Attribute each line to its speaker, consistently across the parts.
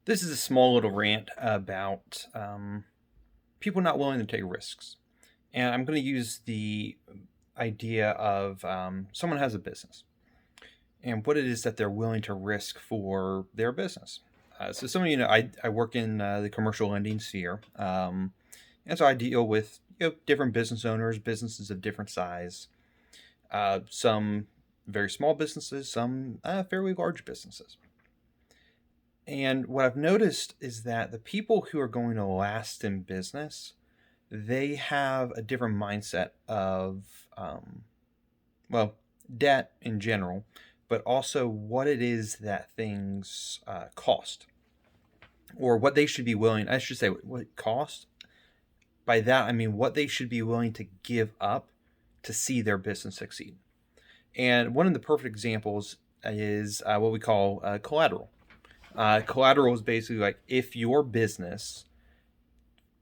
Speaker 1: This is a small little rant about people not willing to take risks. And I'm going to use the idea of someone has a business and what it is that they're willing to risk for their business. So, some of you know, I work in the commercial lending sphere. And so I deal with different business owners, businesses of different size, some very small businesses, some fairly large businesses. And what I've noticed is that the people who are going to last in business, they have a different mindset of, well, debt in general, but also what it is that things cost, or what they should be willing, I should say, what it cost. By that, I mean what they should be willing to give up to see their business succeed. And one of the perfect examples is what we call collateral. Collateral is basically like, if your business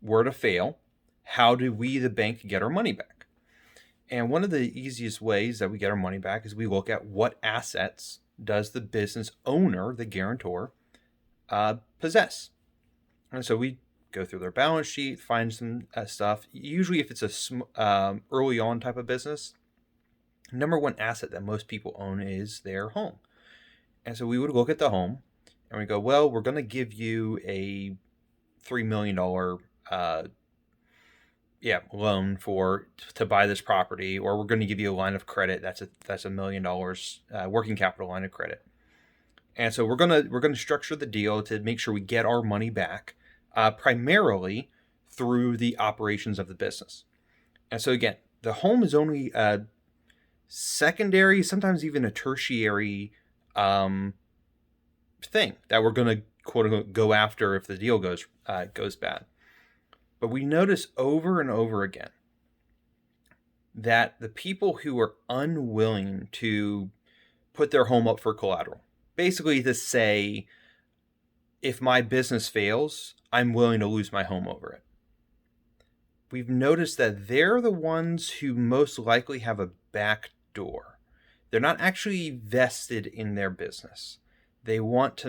Speaker 1: were to fail, how do we, the bank, get our money back? And one of the easiest ways that we get our money back is we look at what assets does the business owner, the guarantor, possess. And so we go through their balance sheet, find some stuff. Usually, if it's a early on type of business, number one asset that most people own is their home. And so we would look at the home and we go, well, we're going to give you a $3 million loan to buy this property, or we're going to give you a line of credit that's $1 million working capital line of credit. And so we're gonna structure the deal to make sure we get our money back, primarily through the operations of the business. And so again, the home is only a secondary, sometimes even a tertiary thing that we're going to quote unquote go after if the deal goes bad. But we notice over and over again that the people who are unwilling to put their home up for collateral, basically to say, if my business fails, I'm willing to lose my home over it. We've noticed that they're the ones who most likely have a back door. They're not actually vested in their business. They want to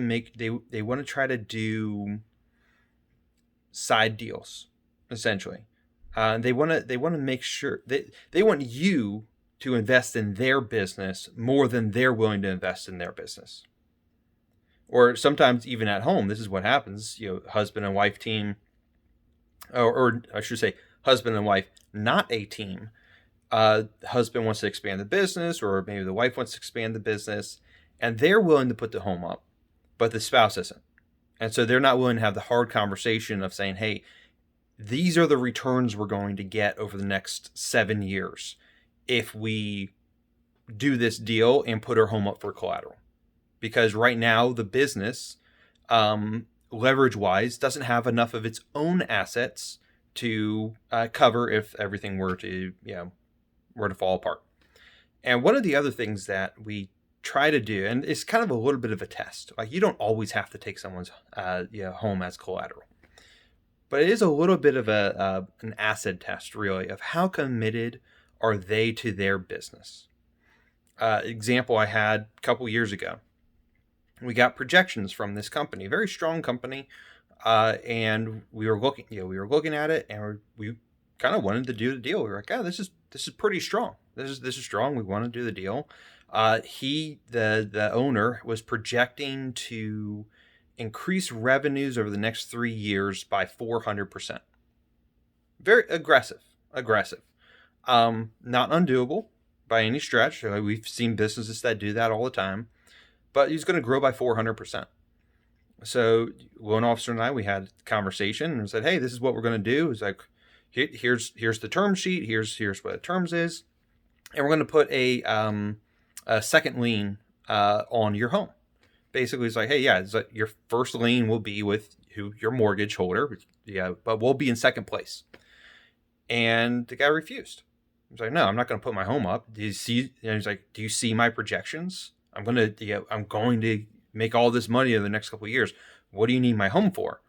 Speaker 1: want to try to do side deals, essentially. They want to make sure they want you to invest in their business more than they're willing to invest in their business. Or sometimes even at home, this is what happens. Husband and wife team, or I should say, husband and wife, not a team. Husband wants to expand the business, or maybe the wife wants to expand the business, and they're willing to put the home up, but the spouse isn't. And so they're not willing to have the hard conversation of saying, hey, these are the returns we're going to get over the next 7 years if we do this deal and put our home up for collateral. Because right now the business, leverage wise, doesn't have enough of its own assets to cover if everything were to fall apart. And one of the other things that we try to do, and it's kind of a little bit of a test, like you don't always have to take someone's home as collateral, but it is a little bit of an acid test, really, of how committed are they to their business. Example I had a couple years ago. We got projections from this company, very strong company, and we were looking at it, and we kind of wanted to do the deal. We were like, this is pretty strong. This is strong. We want to do the deal. The owner was projecting to increase revenues over the next 3 years by 400%. Very aggressive. Not undoable by any stretch. We've seen businesses that do that all the time, but he's going to grow by 400%. So loan officer and I, we had a conversation and said, hey, this is what we're going to do. It's like, here's the term sheet. Here's what the terms is. And we're going to put a second lien on your home. Basically, it's like, hey, it's like your first lien will be with your mortgage holder, but we'll be in second place. And the guy refused. He's like, no, I'm not going to put my home up. Do you see? And he's like, do you see my projections? I'm going to make all this money in the next couple of years. What do you need my home for?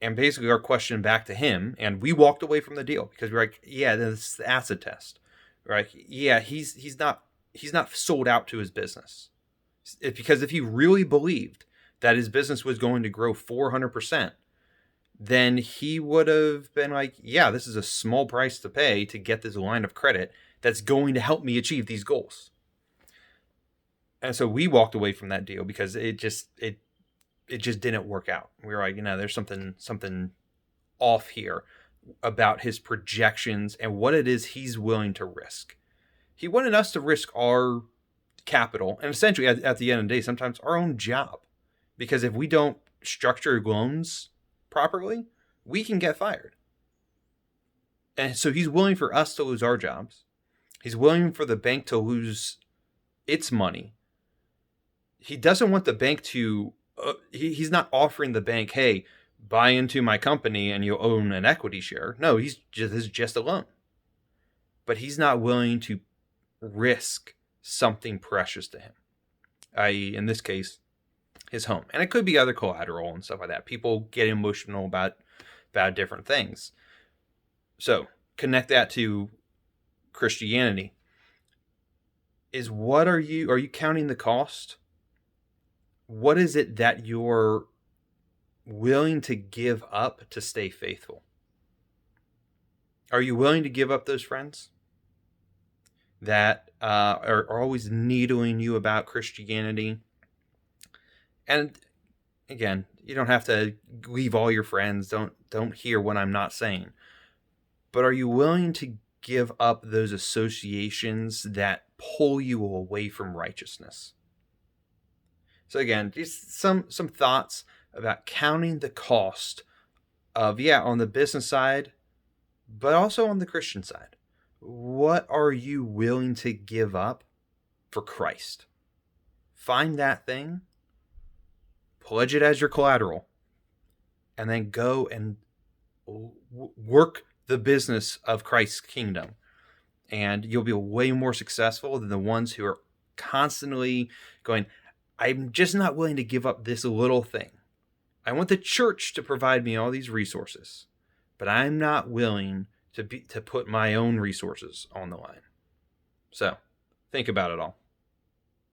Speaker 1: And basically our question back to him, and we walked away from the deal because we're like, this is the acid test, right? Yeah, he's not sold out to his business. It's because if he really believed that his business was going to grow 400%, then he would have been like, yeah, this is a small price to pay to get this line of credit that's going to help me achieve these goals. And so we walked away from that deal because it just didn't work out. We were like, there's something off here about his projections and what it is he's willing to risk. He wanted us to risk our capital and essentially at the end of the day, sometimes our own job. Because if we don't structure loans properly, we can get fired. And so he's willing for us to lose our jobs. He's willing for the bank to lose its money. He doesn't want the bank to, he's not offering the bank, hey, buy into my company and you'll own an equity share. No, this is just a loan. But he's not willing to risk something precious to him, i.e., in this case, his home. And it could be other collateral and stuff like that. People get emotional about different things. So connect that to Christianity. Are you counting the cost? What is it that you're willing to give up to stay faithful? Are you willing to give up those friends that are always needling you about Christianity? And again, you don't have to leave all your friends. Don't hear what I'm not saying. But are you willing to give up those associations that pull you away from righteousness? So again, just some thoughts about counting the cost of, on the business side, but also on the Christian side. What are you willing to give up for Christ? Find that thing, pledge it as your collateral, and then go and work the business of Christ's kingdom. And you'll be way more successful than the ones who are constantly going, I'm just not willing to give up this little thing. I want the church to provide me all these resources, but I'm not willing to put my own resources on the line. So think about it all.